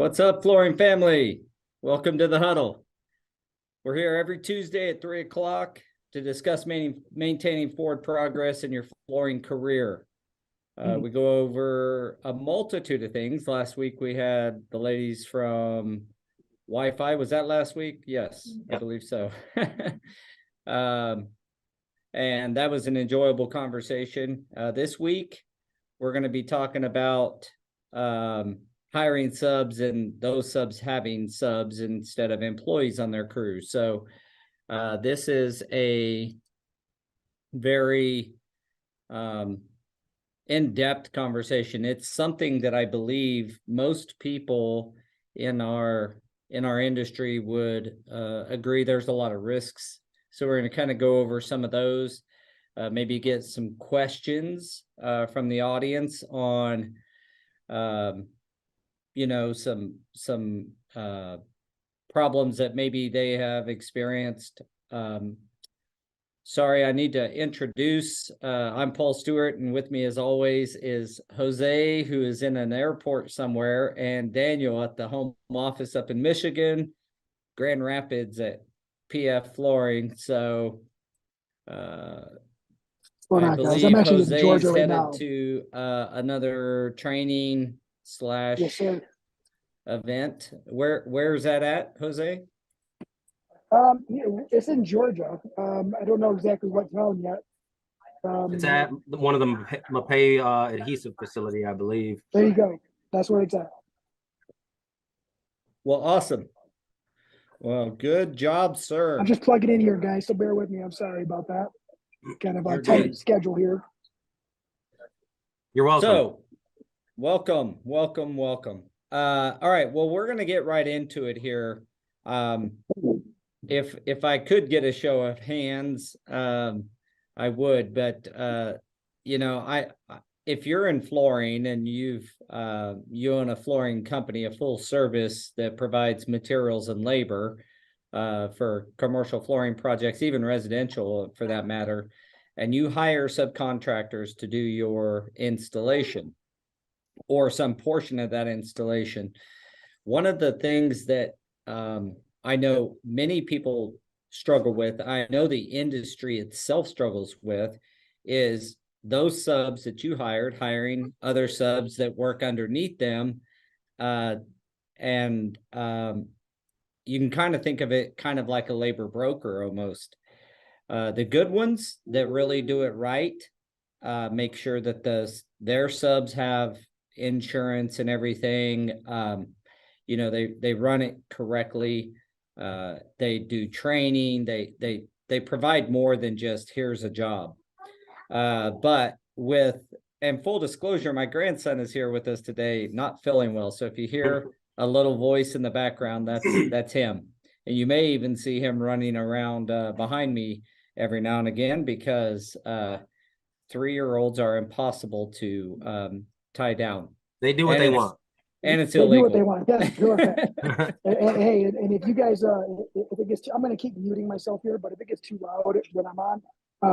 What's up, flooring family? Welcome to the Huddle. We're here every Tuesday at 3 o'clock to discuss maintaining forward progress in your flooring career. We go over a multitude of things. Last week we had the ladies from Wi-Fi. Was that last week? Yes, I believe so. And that was an enjoyable conversation. This week, we're going to be talking about hiring subs and those subs having subs instead of employees on their crew. So this is a very in-depth conversation. It's something that I believe most people in our industry would agree there's a lot of risks. So we're going to kind of go over some of those, maybe get some questions from the audience on some problems that maybe they have experienced. Sorry, I need to introduce, I'm Paul Stuart, and with me as always is Jose, who is in an airport somewhere, and Daniel at the home office up in Michigan, Grand Rapids at PF Flooring. So I believe Jose is headed to another training / event. Where is that at, Jose? It's in Georgia. I don't know exactly what town yet. It's at one of the Mapei adhesive facility, I believe. There you go. That's where it's at. Well, awesome. Well, good job, sir. I'm just plugging in here, guys, so bear with me. I'm sorry about that. Kind of a tight schedule here. You're welcome. So, welcome. All right, well, we're going to get right into it here. If I could get a show of hands, I would, but if you're in flooring and you own a flooring company, a full service that provides materials and labor for commercial flooring projects, even residential for that matter, and you hire subcontractors to do your installation or some portion of that installation, one of the things that I know many people struggle with, I know the industry itself struggles with, is those subs that you hiring other subs that work underneath them. And you can kind of think of it kind of like a labor broker almost. The good ones that really do it right, make sure that their subs have insurance and everything. They run it correctly. They do training. They provide more than just here's a job. But and full disclosure, my grandson is here with us today, not feeling well. So if you hear a little voice in the background, that's him. And you may even see him running around behind me every now and again, because 3-year-olds are impossible to tie down. They do what they want. And it's illegal. They do what they want. Yes, correct. and if you guys, if it gets I'm going to keep muting myself here, but if it gets too loud when I'm on,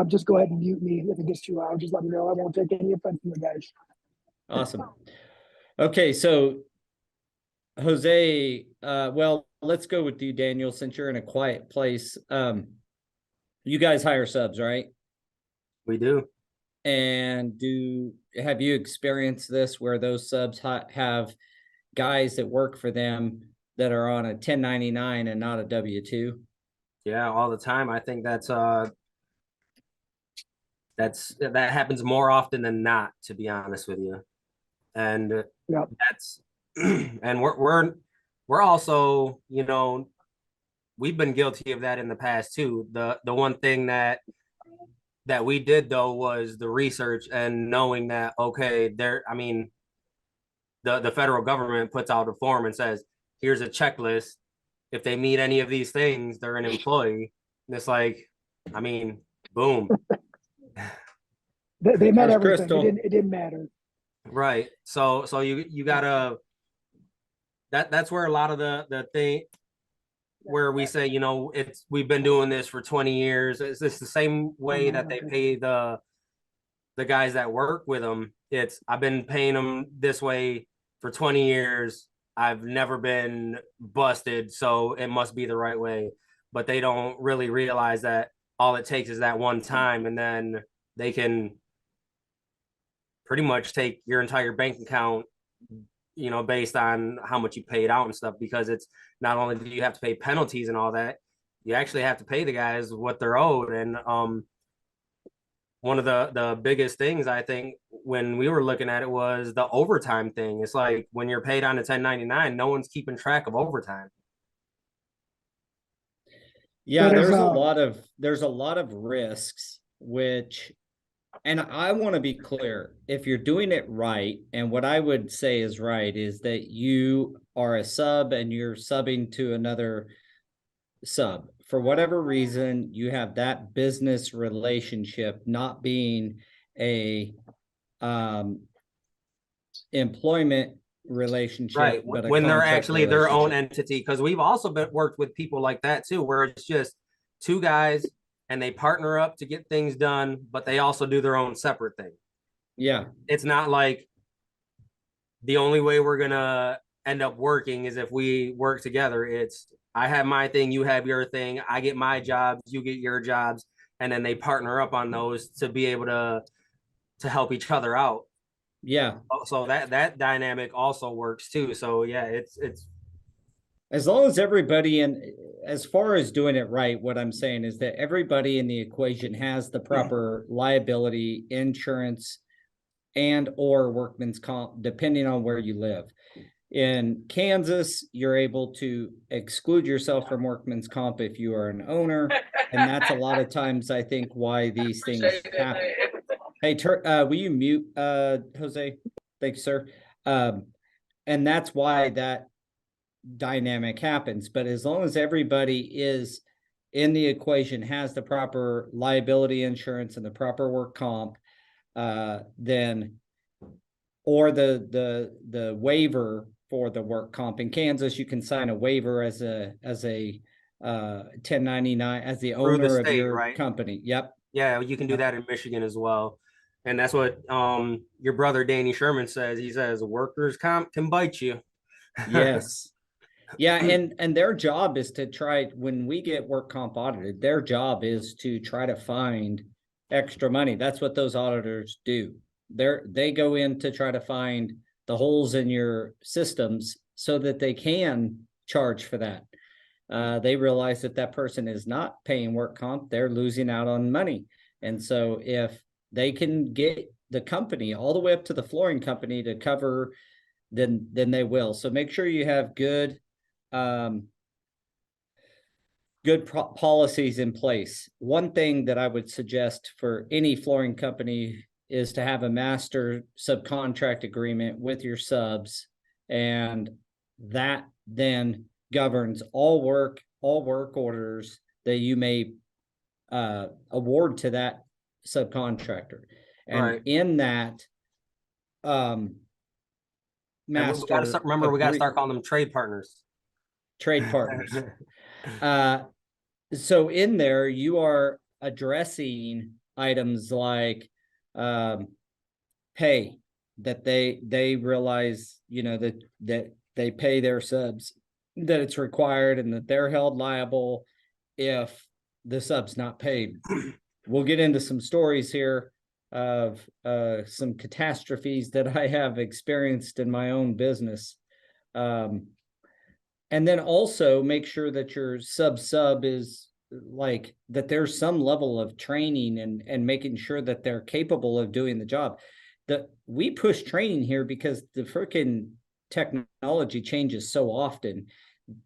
just go ahead and mute me. If it gets too loud, just let me know. I won't take any offense from you guys. Awesome. Okay, so Jose, well, let's go with you, Daniel, since you're in a quiet place. You guys hire subs, right? We do. And have you experienced this where those subs have guys that work for them that are on a 1099 and not a W-2? Yeah, all the time. I think that happens more often than not, to be honest with you. And that's and we're also, we've been guilty of that in the past too. The one thing that we did though was the research and knowing that, okay, the federal government puts out a form and says, here's a checklist. If they meet any of these things, they're an employee. And it's like, boom. They met everything. It didn't matter. Right. So you gotta, that's where a lot of the thing where we say, we've been doing this for 20 years. It's the same way that they pay the guys that work with them. I've been paying them this way for 20 years. I've never been busted, so it must be the right way. But they don't really realize that all it takes is that one time, and then they can pretty much take your entire bank account, you know, based on how much you paid out and stuff, because it's not only do you have to pay penalties and all that, you actually have to pay the guys what they're owed. And one of the biggest things I think when we were looking at it was the overtime thing. It's like when you're paid on a 1099, no one's keeping track of overtime. Yeah, That is, there's a lot of risks, which, and I want to be clear, if you're doing it right, and what I would say is right, is that you are a sub and you're subbing to another sub. For whatever reason, you have that business relationship not being a employment relationship, Right. but a When they're contract actually their own relationship. entity. Because we've also worked with people like that too, where it's just two guys and they partner up to get things done, but they also do their own separate thing. Yeah. It's not like the only way we're gonna end up working is if we work together. It's I have my thing, you have your thing, I get my jobs, you get your jobs, and then they partner up on those to be able to help each other out. Yeah. So that dynamic also works too. So yeah, it's As long as everybody in, as far as doing it right, what I'm saying is that everybody in the equation has the proper liability insurance and or workman's comp, depending on where you live. In Kansas, you're able to exclude yourself from workman's comp if you are an owner. And that's a lot of times, I think, why these things happen. Hey, will you mute, Jose? Thanks, sir. And that's why that dynamic happens. But as long as everybody is in the equation, has the proper liability insurance and the proper work comp, then, or the waiver for the work comp. In Kansas, you can sign a waiver as a 1099 as the through the owner of state, your right? company. Yep. Yeah, you can do that in Michigan as well. And that's what your brother Danny Sherman says. He says workers comp can bite you. Yes. Yeah, and their job is to try, when we get work comp audited, their job is to try to find extra money. That's what those auditors do. They go in to try to find the holes in your systems so that they can charge for that. They realize that that person is not paying work comp, they're losing out on money. And so if they can get the company all the way up to the flooring company to cover, then they will. So make sure you have good policies in place. One thing that I would suggest for any flooring company is to have a master subcontract agreement with your subs, and that then governs all work orders that you may award to that subcontractor. And Right. in that master, we got to start calling them trade partners. Trade partners. So in there, you are addressing items like pay, that they realize, that they pay their subs, that it's required, and that they're held liable if the sub's not paid. We'll get into some stories here of some catastrophes that I have experienced in my own business. And then also make sure that your sub is like, that there's some level of training and making sure that they're capable of doing the job. That we push training here because the freaking technology changes so often,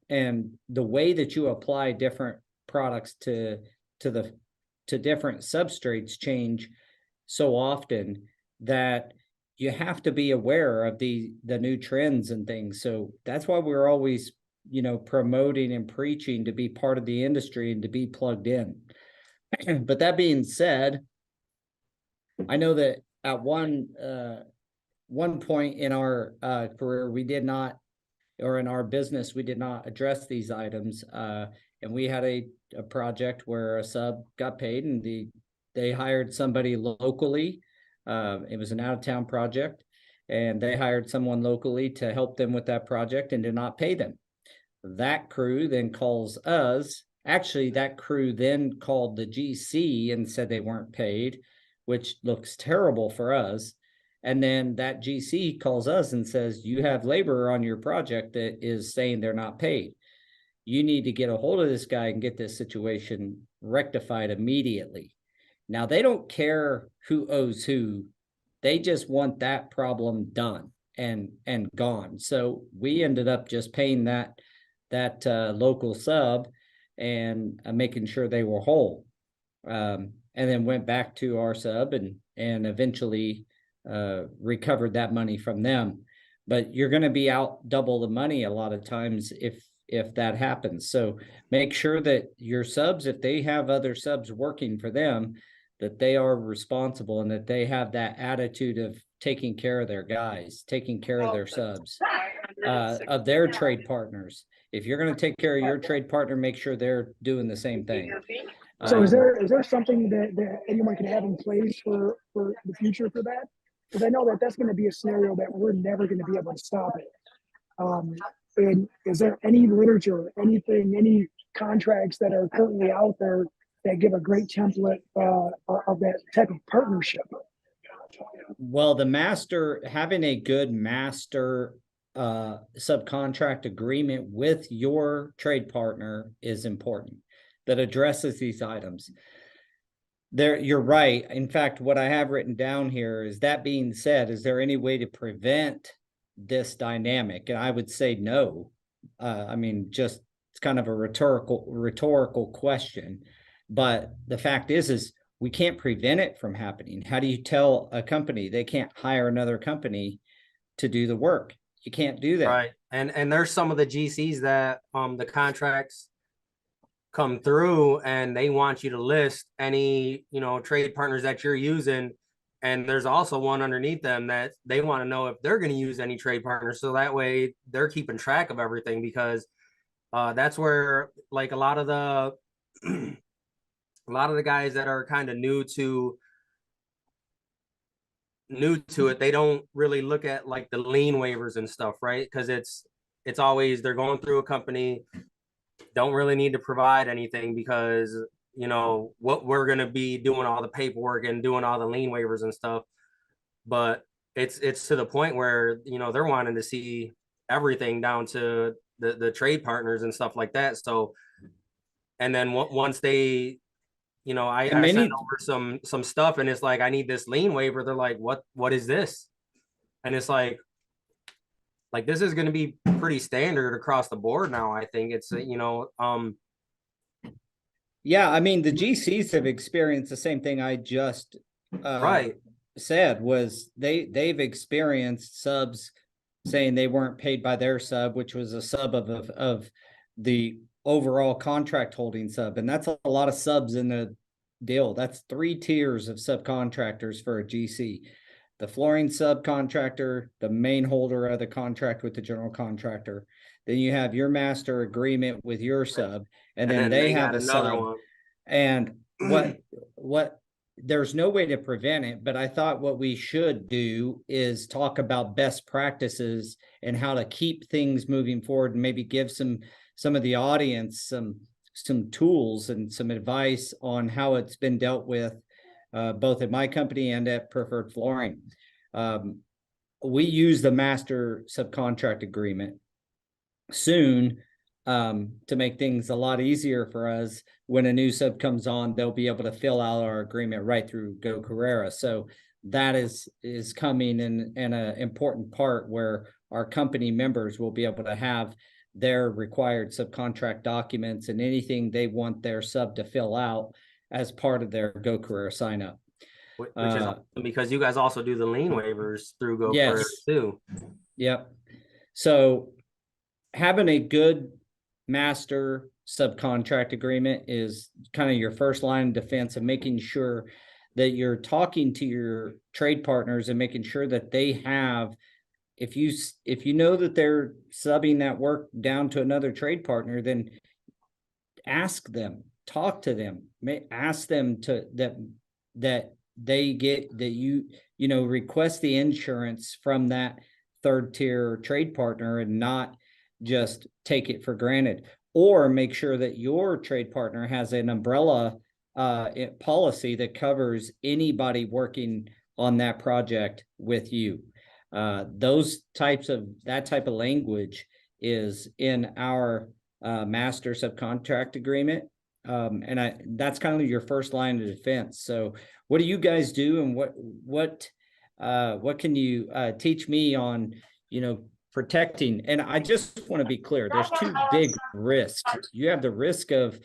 and the way that you apply different products to different substrates change so often that you have to be aware of the new trends and things. So that's why we're always, promoting and preaching to be part of the industry and to be plugged in. But that being said, I know that at one point in our career, we did not, or in our business, we did not address these items. And we had a project where a sub got paid, and they hired somebody locally. It was an out-of-town project, and they hired someone locally to help them with that project and did not pay them. That crew then calls us. Actually, that crew then called the GC and said they weren't paid, which looks terrible for us. And then that GC calls us and says, you have labor on your project that is saying they're not paid. You need to get a hold of this guy and get this situation rectified immediately. Now, they don't care who owes who. They just want that problem done and gone. So we ended up just paying that local sub and making sure they were whole. And then went back to our sub and eventually recovered that money from them. But you're going to be out double the money a lot of times if that happens. So make sure that your subs, if they have other subs working for them, that they are responsible and that they have that attitude of taking care of their guys, taking care of their subs, of their trade partners. If you're going to take care of your trade partner, make sure they're doing the same thing. So is there something that anyone can have in place for the future for that? Because I know that that's going to be a scenario that we're never going to be able to stop it. And is there any literature, anything, any contracts that are currently out there that give a great template of that type of partnership? Well, having a good master subcontract agreement with your trade partner is important, that addresses these items. You're right. In fact, what I have written down here is, that being said, is there any way to prevent this dynamic? And I would say no. I mean, just it's kind of a rhetorical question. But the fact is we can't prevent it from happening. How do you tell a company they can't hire another company to do the work? You can't do that. Right. And there's some of the GCs that the contracts come through and they want you to list any, trade partners that you're using. And there's also one underneath them that they want to know if they're going to use any trade partners. So that way they're keeping track of everything, because that's where, like, a lot of the guys that are kind of new to it, they don't really look at like the lien waivers and stuff, right? Because it's always they're going through a company, don't really need to provide anything, because what we're going to be doing all the paperwork and doing all the lien waivers and stuff. But it's to the point where they're wanting to see everything down to the trade partners and stuff like that. So, and then once they I sent over some stuff and it's like, I need this lien waiver. They're like, what is this? And it's like this is going to be pretty standard across the board now. I think it's, yeah, I mean, the GCs have experienced the same thing I just said, was they've experienced subs saying they weren't paid by their sub, which was a sub of the overall contract holding sub. And that's a lot of subs in the deal. That's 3 tiers of subcontractors for a GC. The flooring subcontractor, the main holder of the contract with the general contractor. Then you have your master agreement with your sub, and then they have a sub. One. And what there's no way to prevent it, but I thought what we should do is talk about best practices and how to keep things moving forward, and maybe give some of the audience some tools and some advice on how it's been dealt with, both at my company and at Preferred Flooring. We use the master subcontract agreement soon to make things a lot easier for us. When a new sub comes on, they'll be able to fill out our agreement right through Go Carerra. So that is coming in an important part where our company members will be able to have their required subcontract documents and anything they want their sub to fill out as part of their Go Carerra sign up. Which is awesome, because you guys also do the lien waivers through Go Carerra too. Yep. So having a good master subcontract agreement is kind of your first line of defense, and making sure that you're talking to your trade partners and making sure that they have, if you know that they're subbing that work down to another trade partner, then ask them, talk to them, ask them that they get that you know, request the insurance from that third tier trade partner and not just take it for granted, or make sure that your trade partner has an umbrella policy that covers anybody working on that project with you. That type of language is in our master subcontract agreement. And that's kind of your first line of defense. So what do you guys do, and what can you teach me on, you know, protecting? And I just want to be clear, there's two big risks. You have the risk of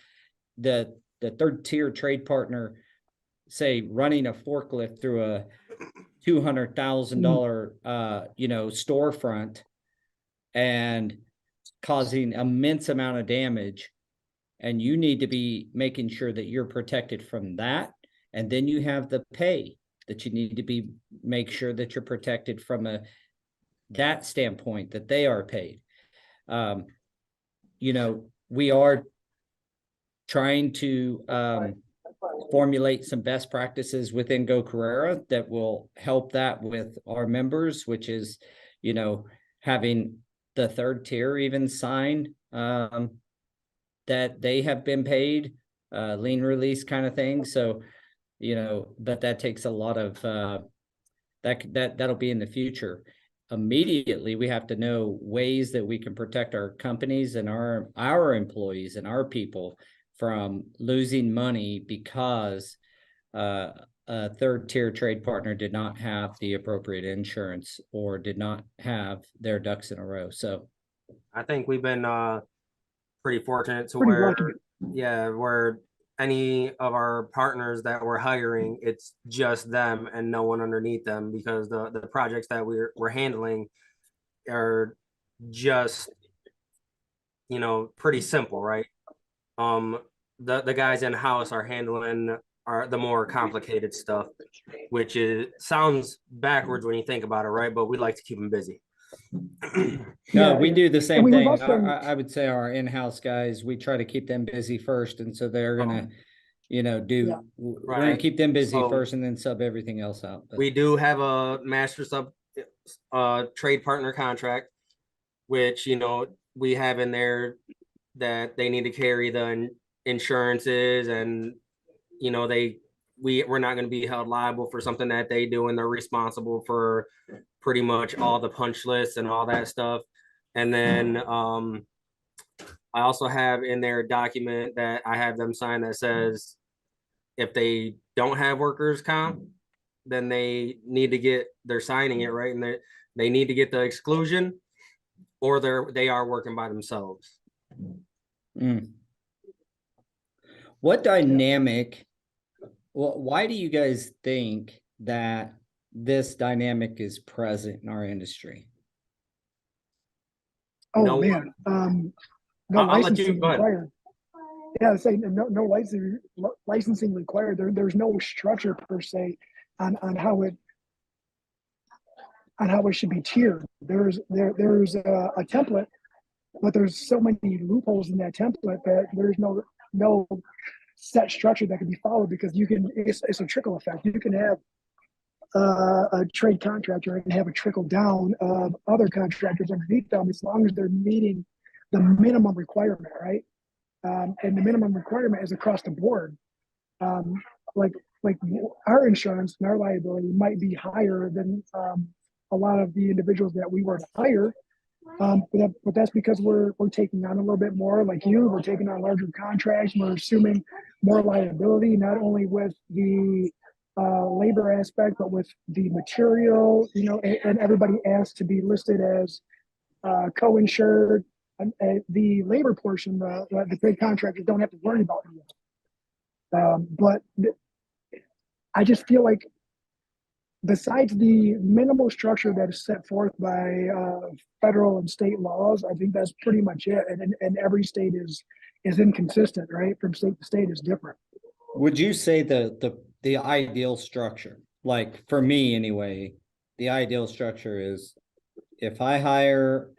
the third tier trade partner, say, running a forklift through a $200,000 you know, storefront and causing immense amount of damage, and you need to be making sure that you're protected from that. And then you have the pay that you need to make sure that you're protected from that standpoint, that they are paid. You know, we are trying to formulate some best practices within Go Carerra that will help that with our members, which is, you know, having the third tier even sign that they have been paid, lien release kind of thing. So, you know, but that takes a lot of that'll be in the future. Immediately, we have to know ways that we can protect our companies and our employees and our people from losing money because a third tier trade partner did not have the appropriate insurance or did not have their ducks in a row. So I think we've been pretty fortunate to Pretty where, lucky. yeah, where any of our partners that we're hiring, it's just them and no one underneath them, because the projects that we're handling are just, you know, pretty simple, right? The guys in house are handling the more complicated stuff, which sounds backwards when you think about it, right? But we like to keep them busy. No, we do the same thing. Also, I would say our in-house guys, we try to keep them busy first, and so they're gonna, you know, we're gonna keep them busy first, and then sub everything else out. But we do have a master sub trade partner contract, which, you know, we have in there that they need to carry the insurances, and, you know, we're not going to be held liable for something that they do, and they're responsible for pretty much all the punch lists and all that stuff. And then I also have in there a document that I have them sign that says if they don't have workers' comp, then they're signing it, right? And they need to get the exclusion, or they are working by themselves. What dynamic, well, why do you guys think that this dynamic is present in our industry? Oh, No, man. No I'll let you licensing go ahead. required. Yeah, say no licensing required. There's no structure per se on how it should be tiered. There's a template, but there's so many loopholes in that template that there's no set structure that can be followed, because it's a trickle effect. You can have a trade contractor and have a trickle down of other contractors underneath them, as long as they're meeting the minimum requirement, right? And the minimum requirement is across the board. Like our insurance and our liability might be higher than a lot of the individuals that we were to hire. But that's because we're taking on a little bit more, like we're taking on larger contracts. We're assuming more liability, not only with the labor aspect, but with the material, you know, and everybody asked to be listed as co-insured. The labor portion, the trade contractors don't have to worry about it. But I just feel like, besides the minimal structure that is set forth by federal and state laws, I think that's pretty much it. And every state is inconsistent, right? From state to state is different. Would you say the ideal structure, like for me anyway, the ideal structure is if I hire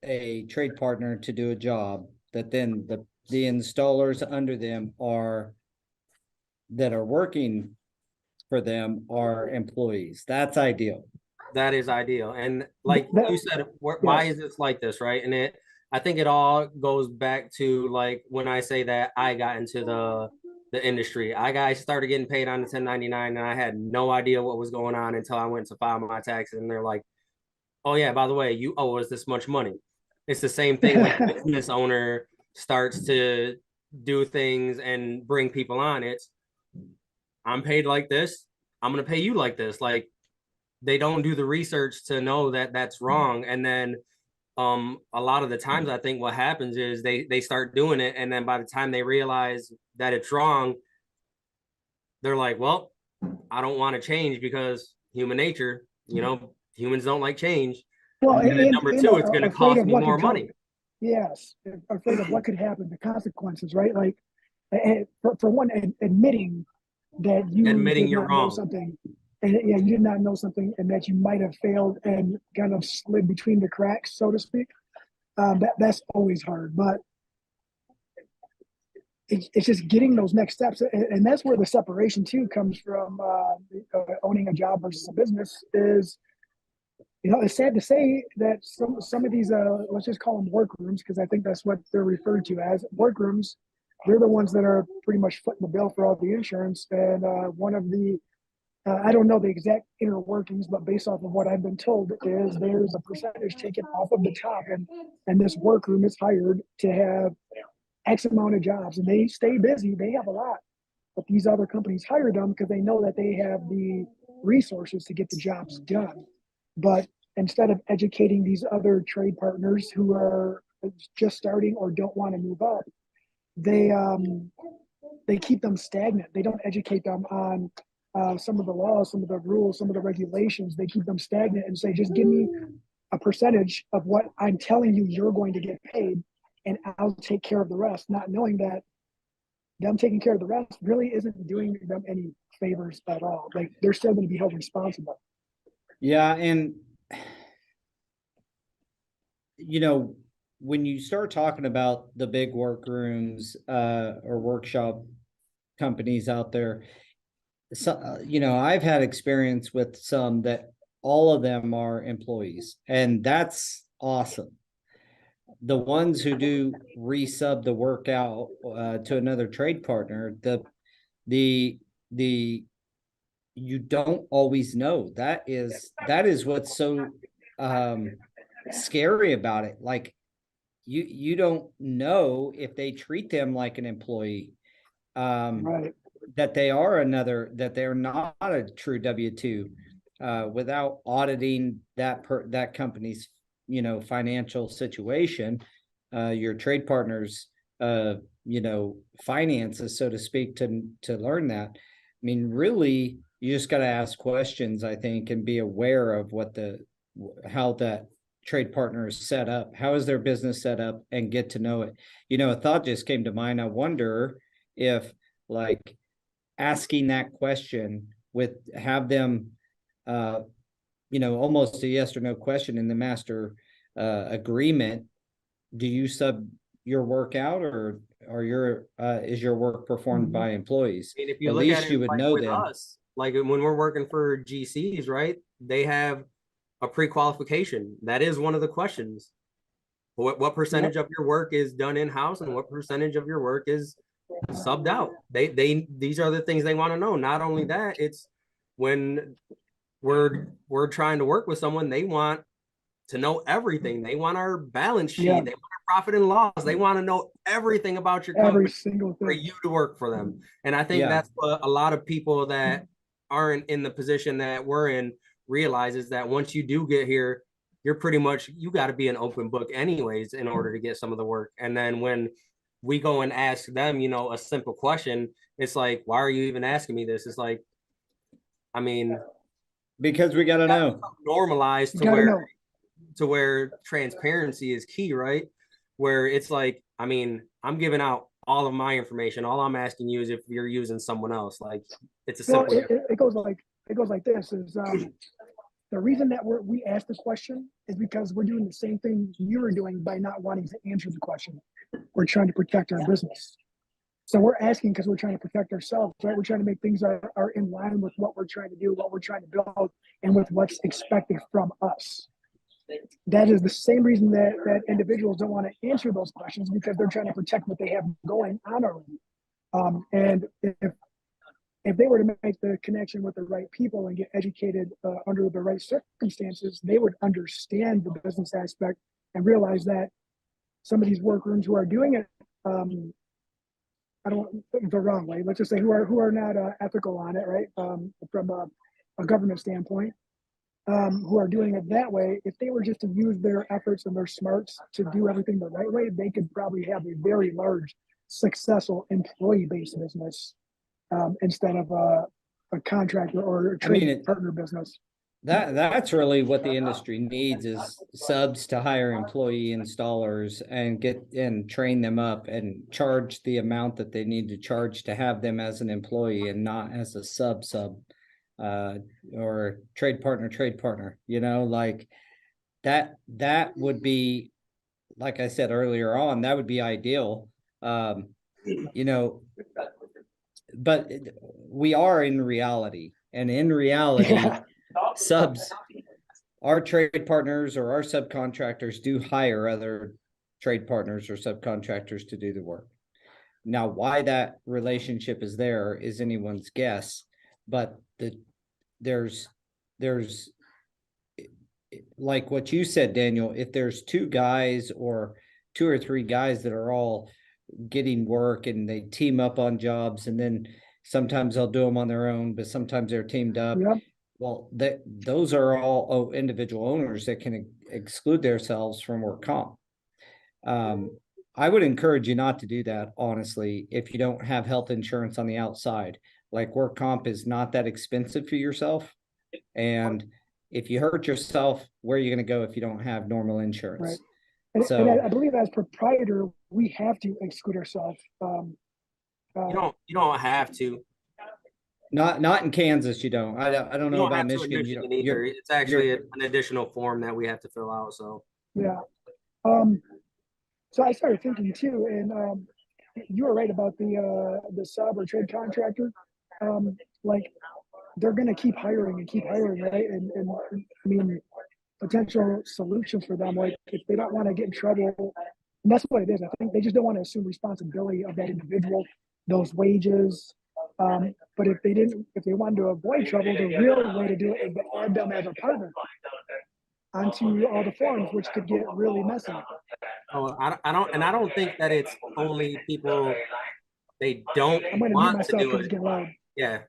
a trade partner to do a job, that then the installers under them that are working for them are employees. That's ideal. That is ideal. And like you said, why is this like this, right? And I think it all goes back to like when I say that I got into the industry. I started getting paid on the 1099 and I had no idea what was going on until I went to file my taxes and they're like, oh yeah, by the way, you owe us this much money. It's the same thing when a business owner starts to do things and bring people on. I'm paid like this. I'm going to pay you like this. Like, they don't do the research to know that that's wrong. And then a lot of the times I think what happens is they start doing it. And then by the time they realize that it's wrong, they're like, well, I don't want to change because human nature, humans don't like change. Well, and then number two, it's going to cost me more money. Yes, afraid of what could happen, the consequences, right? Like, for one, admitting that you admitting did you're not wrong. know something, and you did not know something, and that you might have failed and kind of slid between the cracks, so to speak. That's always hard, but it's just getting those next steps, and that's where the separation too comes from. Owning a job versus a business is, it's sad to say that some of these, let's just call them workrooms, because I think that's what they're referred to as workrooms. They're the ones that are pretty much footing the bill for all the insurance. And one of the, I don't know the exact inner workings, but based off of what I've been told, is there's a percentage taken off of the top, and this workroom is hired to have X amount of jobs, and they stay busy. They have a lot, but these other companies hire them because they know that they have the resources to get the jobs done. But instead of educating these other trade partners who are just starting or don't want to move up, they keep them stagnant. They don't educate them on some of the laws, some of the rules, some of the regulations. They keep them stagnant and say, just give me a percentage of what I'm telling you you're going to get paid, and I'll take care of the rest, not knowing that them taking care of the rest really isn't doing them any favors at all. Like, they're still going to be held responsible. Yeah, and when you start talking about the big workrooms or workshop companies out there, so I've had experience with some that all of them are employees, and that's awesome. The ones who do resub the work out to another trade partner, the you don't always know. That is what's so scary about it. Like, you don't know if they treat them like an employee, Right. that they're not a true W-2 without auditing that company's financial situation, your trade partners finances, so to speak, to learn that. I mean, really, you just got to ask questions, I think, and be aware of how that trade partner is set up. How is their business set up, and get to know it. A thought just came to mind. I wonder if, like, asking that question have them, almost a yes or no question in the master agreement. Do you sub your work out, or is your work performed by employees? I mean, if you at look least at it, you would like know with them. us, like when we're working for GCs, right? They have a pre-qualification. That is one of the questions. What percentage of your work is done in-house, and what percentage of your work is subbed out? These are the things they want to know. Not only that, it's when we're trying to work with someone, they want to know everything. They want our balance sheet. Yeah. They want our profit and loss. They want to know everything about your company, every single thing, for you to work for them. And I think that's what a lot of people that aren't in the position that we're in realize, is that once you do get here, you're pretty much, you got to be an open book anyways in order to get some of the work. And then when we go and ask them, a simple question, it's like, why are you even asking me this? It's like, I mean, because we got to know. Normalized to where transparency is key, right? Where it's like, I mean, I'm giving out all of my information. All I'm asking you is if you're using someone else. Like, it's a simple. It goes like this: is the reason that we asked the question is because we're doing the same thing you were doing by not wanting to answer the question. We're trying to protect our business. So we're asking because we're trying to protect ourselves, right? We're trying to make things are in line with what we're trying to do, what we're trying to build, and with what's expected from us. That is the same reason that individuals don't want to answer those questions, because they're trying to protect what they have going on already. And if they were to make the connection with the right people and get educated under the right circumstances, they would understand the business aspect and realize that some of these workrooms who are doing it, I don't want the wrong way. Let's just say who are not ethical on it, right? From a government standpoint, who are doing it that way. If they were just to use their efforts and their smarts to do everything the right way, they could probably have a very large, successful employee-based business instead of a contractor or a trade partner business. That's really what the industry needs, is subs to hire employee installers and train them up and charge the amount that they need to charge to have them as an employee and not as a sub or trade partner, like that would be, like I said earlier on, that would be ideal. But we are in reality, and in reality, subs, our trade partners or our subcontractors do hire other trade partners or subcontractors to do the work. Now, why that relationship is there is anyone's guess, but there's like what you said, Daniel, if there's two or three guys that are all getting work and they team up on jobs, and then sometimes they'll do them on their own, but sometimes they're teamed up. Yep. Well, those are all individual owners that can exclude themselves from work comp. I would encourage you not to do that, honestly, if you don't have health insurance on the outside. Like, work comp is not that expensive for yourself. And if you hurt yourself, where are you going to go if you don't have normal insurance? Right. And I believe as proprietor, we have to exclude ourselves. You don't have to. Not in Kansas, you don't. I don't know about Michigan. Either. It's actually an additional form that we have to fill out. So yeah. So I started thinking too, and you were right about the sub or trade contractor. Like, they're going to keep hiring, right? And I mean, potential solutions for them, like if they don't want to get in trouble, and that's what it is. I think they just don't want to assume responsibility of that individual, those wages. But if they wanted to avoid trouble, the real way to do it is to add them as a partner onto all the forms, which could get really messy. Oh, I don't think that it's only people, they don't want to do it. Yeah,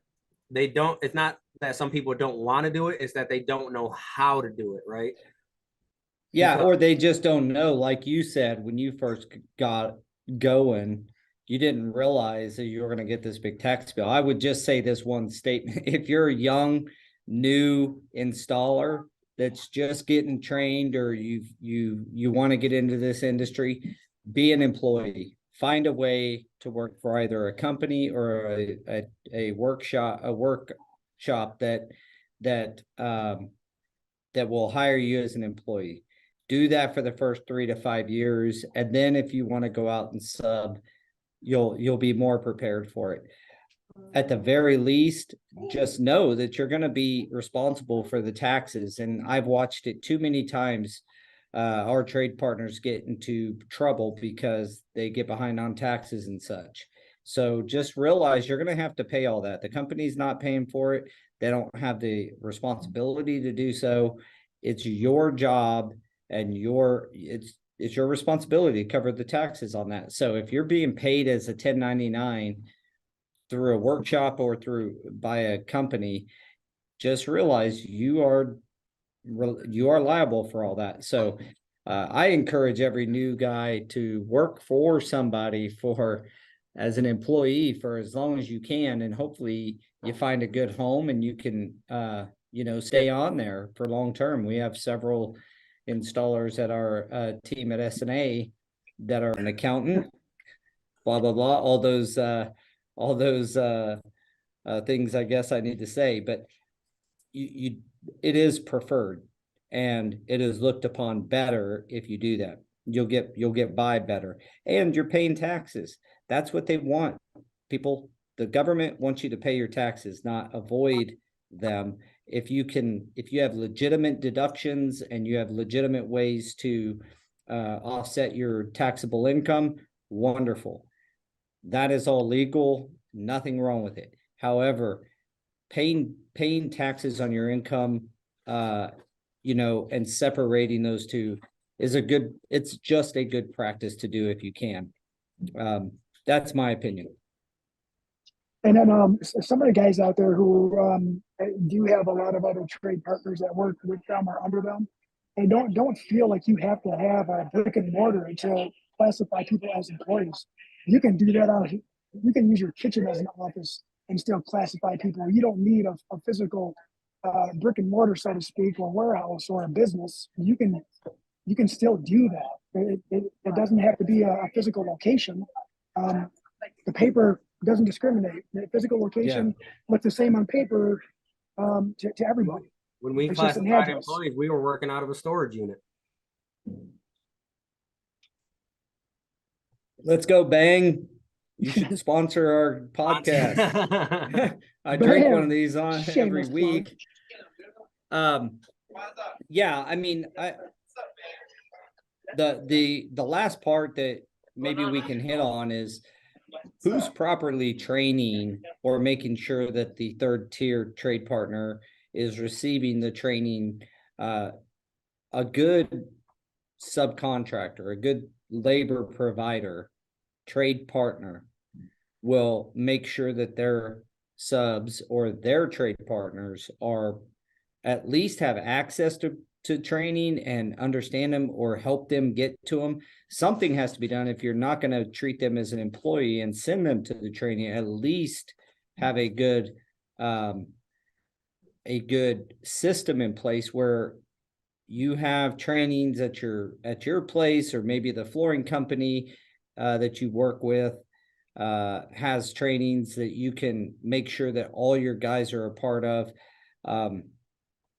they don't. It's not that some people don't want to do it. It's that they don't know how to do it, right? Yeah, or they just don't know. Like you said, when you first got going, you didn't realize that you were going to get this big tax bill. I would just say this one statement. If you're a young, new installer that's just getting trained, or you want to get into this industry, be an employee. Find a way to work for either a company or a workshop that will hire you as an employee. Do that for the first 3 to 5 years, and then if you want to go out and sub, you'll be more prepared for it. At the very least, just know that you're going to be responsible for the taxes. And I've watched it too many times. Our trade partners get into trouble because they get behind on taxes and such. So just realize you're going to have to pay all that. The company's not paying for it. They don't have the responsibility to do so. It's your job, and it's your responsibility to cover the taxes on that. So if you're being paid as a 1099 through a workshop or by a company, just realize you are liable for all that. So I encourage every new guy to work for somebody as an employee for as long as you can, and hopefully you find a good home and you can stay on there for long term. We have several installers at our team at SNA that are an accountant, blah blah blah, all those things I guess I need to say, but it is preferred, and it is looked upon better if you do that. You'll get by better, and you're paying taxes. That's what they want. people, the government wants you to pay your taxes, not avoid them. If you have legitimate deductions and you have legitimate ways to offset your taxable income, wonderful. That is all legal, nothing wrong with it. However, paying taxes on your income, and separating those two is it's just a good practice to do if you can. That's my opinion. And then some of the guys out there who do have a lot of other trade partners that work with them or under them, and don't feel like you have to have a brick and mortar to classify people as employees. You can do that you can use your kitchen as an office and still classify people. You don't need a physical brick and mortar, so to speak, or warehouse or a business. You can still do that. It doesn't have to be a physical location. The paper doesn't discriminate. The physical location looks the same on paper to everybody. When we classified employees, we were working out of a storage unit. Let's go, Bang. You should sponsor our podcast. I drink one of these on every week. Yeah, I mean, the last part that maybe we can hit on is who's properly training or making sure that the third tier trade partner is receiving the training. A good subcontractor, a good labor provider, trade partner will make sure that their subs or their trade partners are at least have access to training and understand them or help them get to them. Something has to be done. If you're not going to treat them as an employee and send them to the training, at least have a good system in place where you have trainings at your place, or maybe the flooring company that you work with has trainings that you can make sure that all your guys are a part of.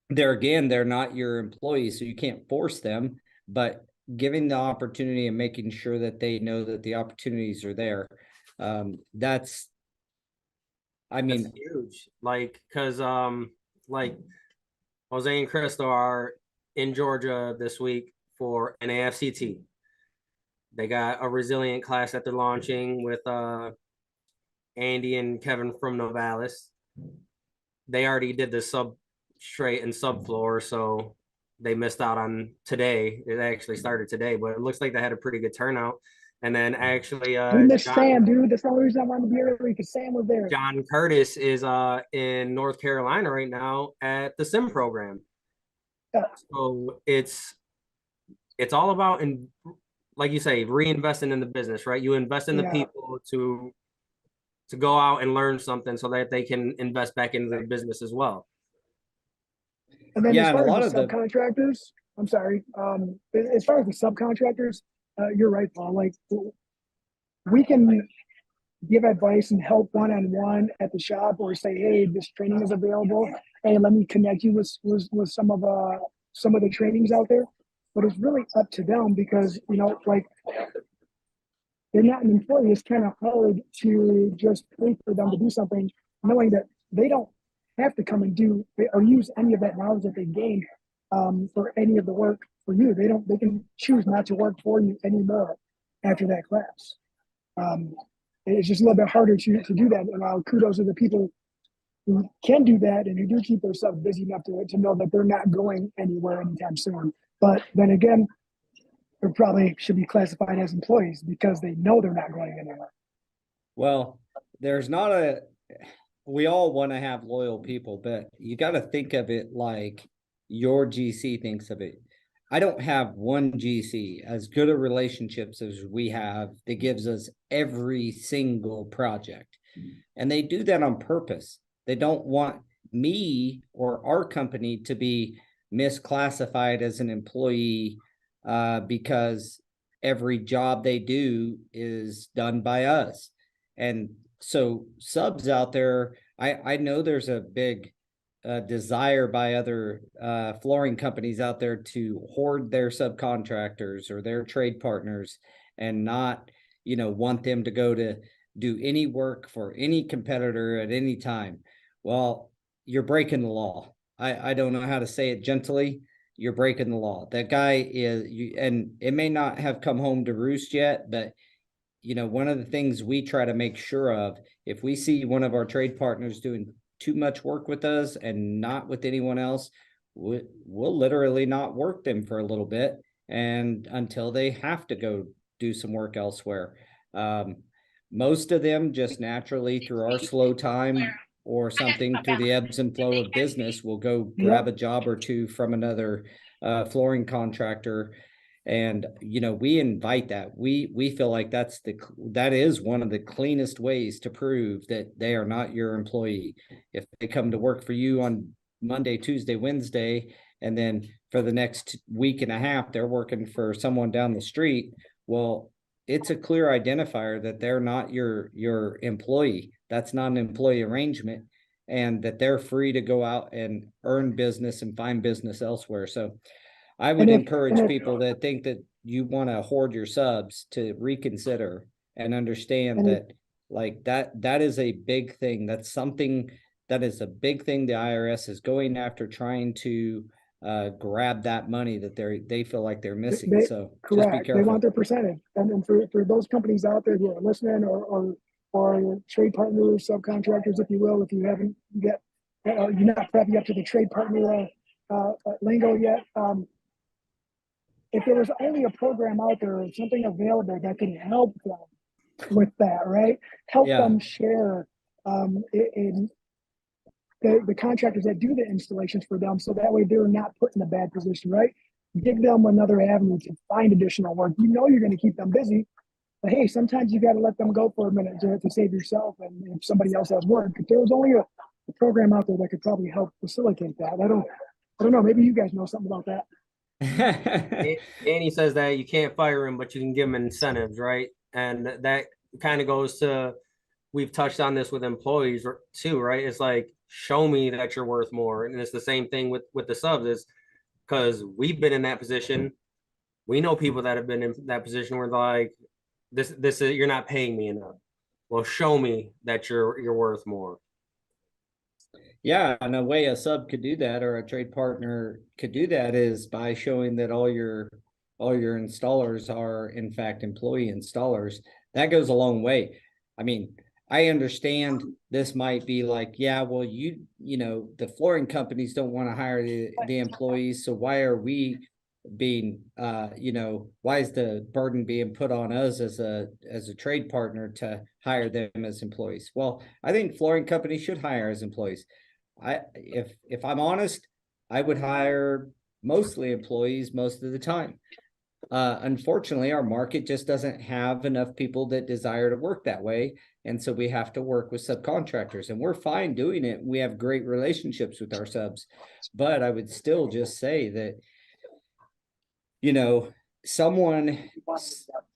They're not your employees, so you can't force them, but giving the opportunity and making sure that they know that the opportunities are there. That's huge. Because Jose and Crystal are in Georgia this week for an AFCT. They got a resilient class that they're launching with Andy and Kevin from Novalis. They already did the substrate and subfloor, so they missed out on today. It actually started today, but it looks like they had a pretty good turnout. And then actually, we missed Sam, dude. That's the only reason I wanted to be early, because Sam was there. John Curtis is in North Carolina right now at the SIM program. Yeah. So it's all about, like you say, reinvesting in the business, right? You invest in the people to go out and learn something so that they can invest back into the business as well. And then as far as the subcontractors, I'm sorry. As far as the subcontractors, you're right, Paul. Like, we can give advice and help one-on-one at the shop, or say, hey, this training is available. Hey, let me connect you with some of the trainings out there. But it's really up to them, because, like, they're not an employee. It's kind of hard to just pay for them to do something, knowing that they don't have to come and do or use any of that knowledge that they gained for any of the work for you. They can choose not to work for you anymore after that class. It's just a little bit harder to do that. And kudos to the people who can do that and who do keep themselves busy enough to know that they're not going anywhere anytime soon. But then again, they probably should be classified as employees because they know they're not going anywhere. Well, we all want to have loyal people, but you got to think of it like your GC thinks of it. I don't have one GC as good a relationships as we have that gives us every single project. And they do that on purpose. They don't want me or our company to be misclassified as an employee because every job they do is done by us. And so subs out there, I know there's a big desire by other flooring companies out there to hoard their subcontractors or their trade partners and not, want them to go to do any work for any competitor at any time. Well, you're breaking the law. I don't know how to say it gently. You're breaking the law. That guy is, and it may not have come home to roost yet, but one of the things we try to make sure of, if we see one of our trade partners doing too much work with us and not with anyone else, we'll literally not work them for a little bit, and until they have to go do some work elsewhere. Most of them just naturally, through our slow time or something, through the ebbs and flow of business, will go grab a job or two from another flooring contractor. And we invite that. We feel like that is one of the cleanest ways to prove that they are not your employee. If they come to work for you on Monday, Tuesday, Wednesday, and then for the next week and a half they're working for someone down the street, well, it's a clear identifier that they're not your employee. That's not an employee arrangement, and that they're free to go out and earn business and find business elsewhere. So I would encourage people that think that you want to hoard your subs to reconsider and understand that is a big thing. That is a big thing the IRS is going after, trying to grab that money that they feel like they're missing. Correct. Just be careful. They want their percentage. And then for those companies out there who are listening, or trade partners, subcontractors, if you will, if you haven't yet, you're not prepping up to the trade partner lingo yet. If there was only a program out there or something available that can help them with that, right? Help them share in the contractors that do the installations for them, so that way they're not put in a bad position, right? Give them another avenue to find additional work. You're going to keep them busy, but hey, sometimes you got to let them go for a minute to save yourself. And if somebody else has work, if there was only a program out there that could probably help facilitate that, I don't know. Maybe you guys know something about that. Danny says that you can't fire him, but you can give him incentives, right? And that kind of goes to, we've touched on this with employees too, right? It's like, show me that you're worth more. And it's the same thing with the subs, is because we've been in that position. We know people that have been in that position where like, this is, you're not paying me enough. Well, show me that you're worth more. Yeah, and a way a sub could do that, or a trade partner could do that, is by showing that all your installers are in fact employee installers. That goes a long way. I mean, I understand this might be like, yeah, well, the flooring companies don't want to hire the employees, so why are we being why is the burden being put on us as a trade partner to hire them as employees? Well, I think flooring companies should hire as employees. If I'm honest, I would hire mostly employees most of the time. Unfortunately, our market just doesn't have enough people that desire to work that way. And so we have to work with subcontractors, and we're fine doing it. We have great relationships with our subs, but I would still just say that, someone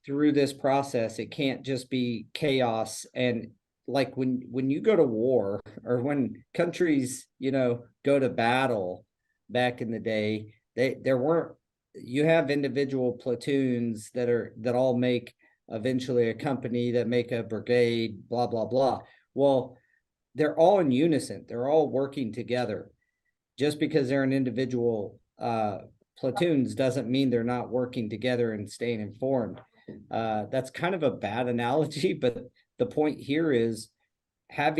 through this process, it can't just be chaos. And like when you go to war, or when countries, go to battle back in the day, you have individual platoons that all make eventually a company, that make a brigade, blah, blah, blah. Well, they're all in unison. They're all working together. Just because they're an individual platoons doesn't mean they're not working together and staying informed. That's kind of a bad analogy, but the point here is if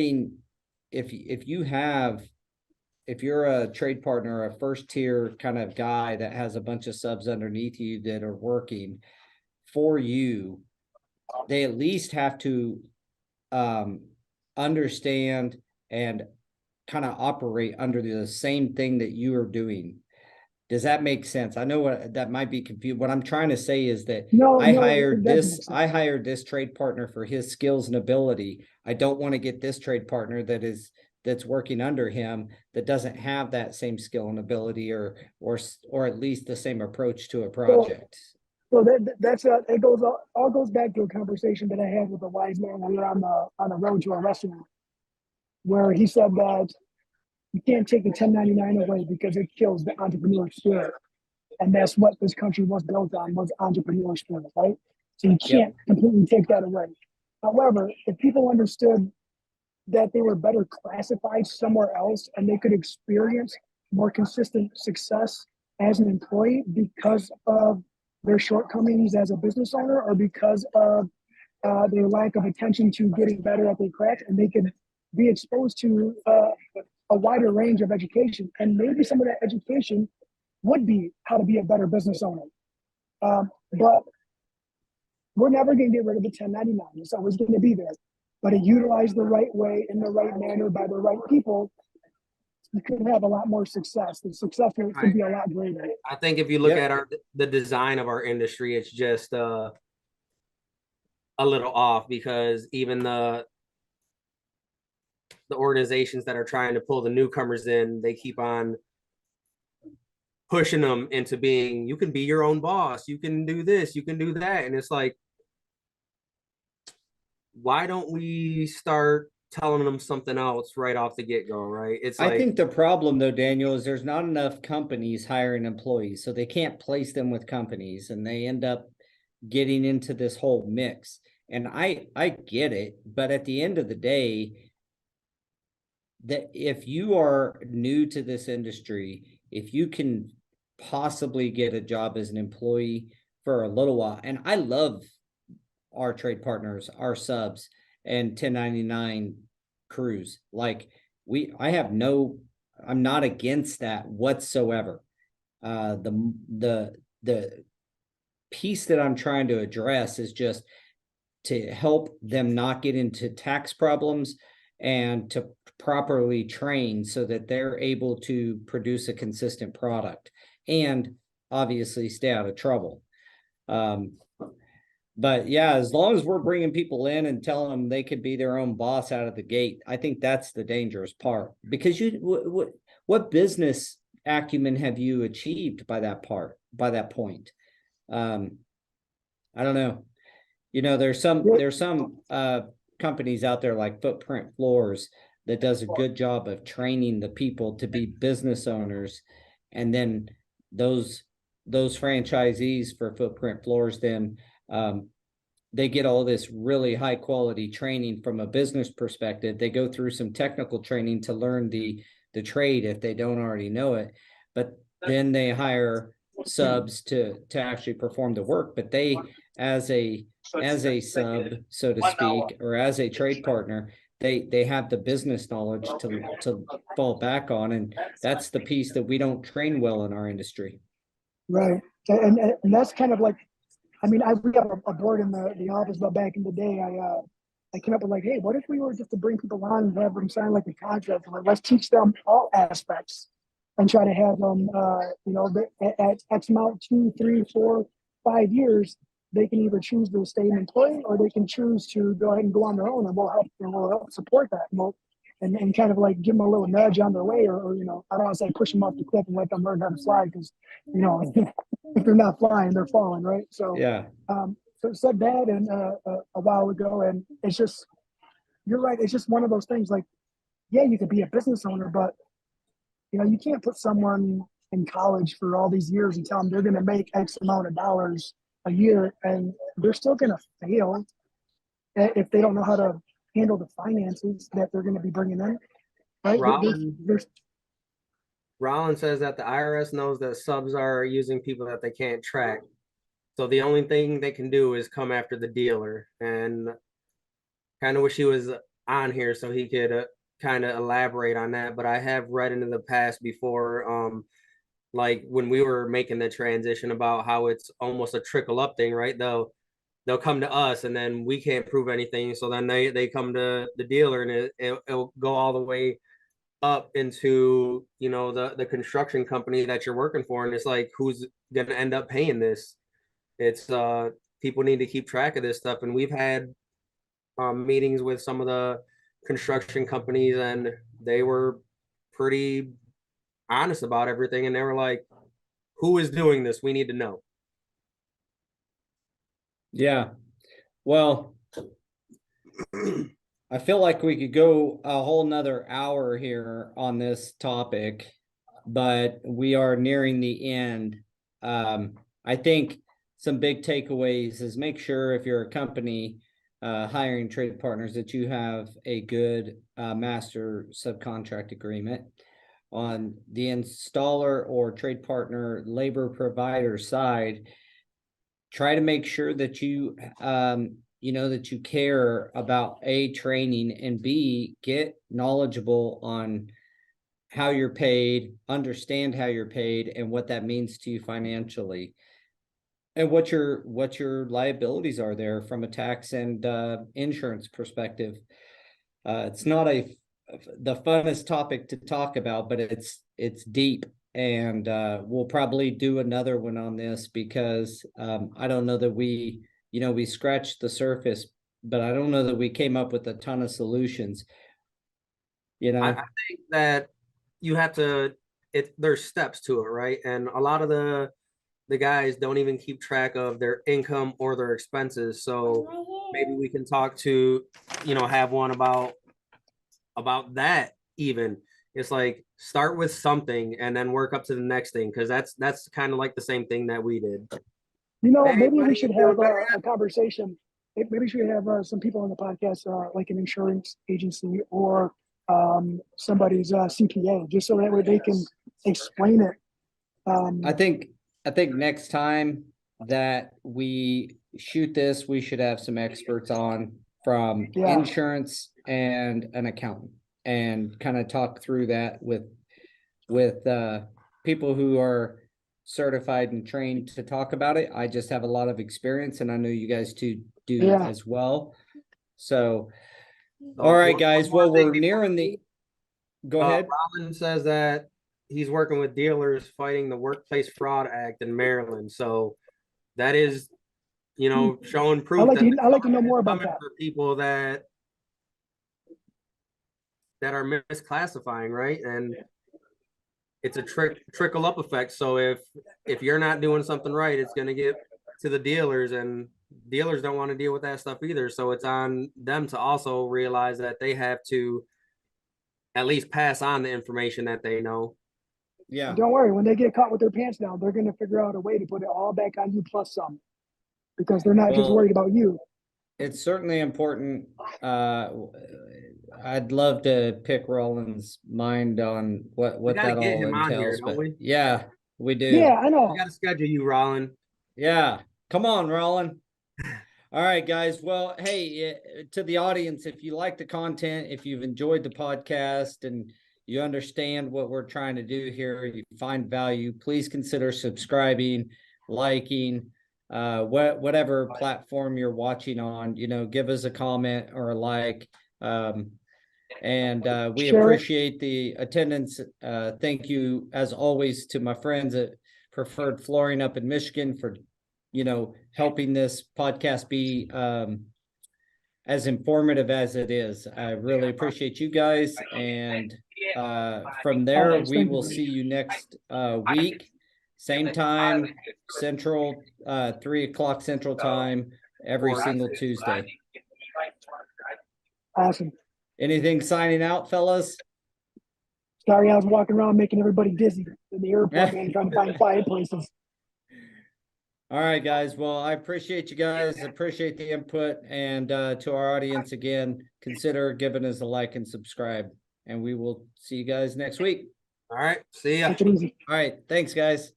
you're a trade partner, a first tier kind of guy that has a bunch of subs underneath you that are working for you, they at least have to understand and kind of operate under the same thing that you are doing. Does that make sense? I know that might be confused. What I'm trying to say is that I hired this trade partner for his skills and ability. I don't want to get this trade partner that's working under him that doesn't have that same skill and ability, or at least the same approach to a project. So it all goes back to a conversation that I had with a wise man when we were on the road to a restaurant, where he said that you can't take the 1099 away because it kills the entrepreneur spirit. And that's what this country was built on, was entrepreneur spirit, right? So you can't completely take that away. However, if people understood that they were better classified somewhere else and they could experience more consistent success as an employee because of their shortcomings as a business owner or because of their lack of attention to getting better at their craft, and they could be exposed to a wider range of education. And maybe some of that education would be how to be a better business owner. But we're never going to get rid of the 1099. It's always going to be there. But it utilized the right way, in the right manner, by the right people, you could have a lot more success. The success rate could be a lot greater. I think if you look at the design of our industry, it's just a little off, because even the organizations that are trying to pull the newcomers in, they keep on pushing them into being, you can be your own boss, you can do this, you can do that. And it's like, why don't we start telling them something else right off the get-go, right? It's like, I think the problem though, Daniel, is there's not enough companies hiring employees, so they can't place them with companies, and they end up getting into this whole mix. And I get it, but at the end of the day, that if you are new to this industry, if you can possibly get a job as an employee for a little while, and I love our trade partners, our subs, and 1099 crews. Like I'm not against that whatsoever. The piece that I'm trying to address is just to help them not get into tax problems and to properly train so that they're able to produce a consistent product and obviously stay out of trouble. But yeah, as long as we're bringing people in and telling them they could be their own boss out of the gate, I think that's the dangerous part. Because what business acumen have you achieved by that point? I don't know. There's some companies out there like Footprint Floors that does a good job of training the people to be business owners, and then those franchisees for Footprint Floors then they get all this really high quality training from a business perspective. They go through some technical training to learn the trade if they don't already know it, but then they hire subs to actually perform the work. But they, as a sub, so to speak, or as a trade partner, they have the business knowledge to fall back on, and that's the piece that we don't train well in our industry. Right, and that's kind of like, I mean, we have a board in the office, but back in the day, I came up with like, hey, what if we were just to bring people on and have them sign like a contract? Like, let's teach them all aspects and try to have them, at X amount, 2, 3, 4, 5 years, they can either choose to stay an employee or they can choose to go ahead and go on their own, and we'll help support that. And kind of like give them a little nudge on their way, or I don't want to say push them off the cliff and let them learn how to fly, because if they're not flying, they're falling, right? So yeah. So said that and a while ago, and it's just, you're right. It's just one of those things. Like, yeah, you could be a business owner, but you can't put someone in college for all these years and tell them they're going to make X amount of dollars a year, and they're still going to fail if they don't know how to handle the finances that they're going to be bringing in. Right? Rollins says that the IRS knows that subs are using people that they can't track. So the only thing they can do is come after the dealer. And kind of wish he was on here so he could kind of elaborate on that. But I have read into the past before, like when we were making the transition, about how it's almost a trickle up thing, right? They'll come to us and then we can't prove anything. So then they come to the dealer, and it'll go all the way up into, the construction company that you're working for. And it's like, who's going to end up paying this? It's people need to keep track of this stuff. And we've had meetings with some of the construction companies, and they were pretty honest about everything. And they were like, who is doing this? We need to know. Yeah. Well, I feel like we could go a whole nother hour here on this topic, but we are nearing the end. I think some big takeaways is make sure if you're a company hiring trade partners, that you have a good master subcontract agreement. On the installer or trade partner labor provider side, try to make sure that you that you care about A, training, and B, get knowledgeable on how you're paid, understand how you're paid, and what that means to you financially, and what your liabilities are there from a tax and insurance perspective. It's not the funnest topic to talk about, but it's deep, and we'll probably do another one on this, because I don't know that we scratched the surface, but I don't know that we came up with a ton of solutions. I think that you have to, there's steps to it, right? And a lot of the guys don't even keep track of their income or their expenses. So maybe we can talk to, have one about that. Even it's like, start with something and then work up to the next thing, because that's kind of like the same thing that we did. Hey, maybe we should have a conversation. Maybe we should have some people on the podcast, like an insurance agency or somebody's CPA, just so that way they can explain it. I think next time that we shoot this, we should have some experts on from insurance and an accountant, and kind of talk through that with people who are certified and trained to talk about it. I just have a lot of experience, and I know you guys do as well. So, all right, guys. Well, we're nearing the. Go ahead. Robin says that he's working with dealers fighting the Workplace Fraud Act in Maryland. So that is, showing proof. I'd like to know more about that. For people that are misclassifying, right? And it's a trickle up effect. So if you're not doing something right, it's going to get to the dealers, and dealers don't want to deal with that stuff either. So it's on them to also realize that they have to at least pass on the information that they know. Yeah. Don't worry, when they get caught with their pants down, they're going to figure out a way to put it all back on you plus some, because they're not just worried about you. It's certainly important. I'd love to pick Roland's mind on what that all entails. But yeah, we do. Yeah, I know. We got to schedule you, Roland. Yeah, come on, Roland. All right, guys. Well, hey, to the audience, if you like the content, if you've enjoyed the podcast and you understand what we're trying to do here, you find value, please consider subscribing, liking, whatever platform you're watching on, give us a comment or a like. And we appreciate the attendance. Thank you, as always, to my friends at Preferred Flooring up in Michigan for, helping this podcast be as informative as it is. I really appreciate you guys. And from there, we will see you next week. Same time, Central, 3:00 Central Time, every single Tuesday. Awesome. Anything signing out, fellas? Sorry, I was walking around making everybody dizzy in the airport, man, trying to find quiet places. All right, guys. Well, I appreciate you guys. Appreciate the input. And to our audience, again, consider giving us a like and subscribe. And we will see you guys next week. All right. See ya. Take it easy. All right. Thanks, guys.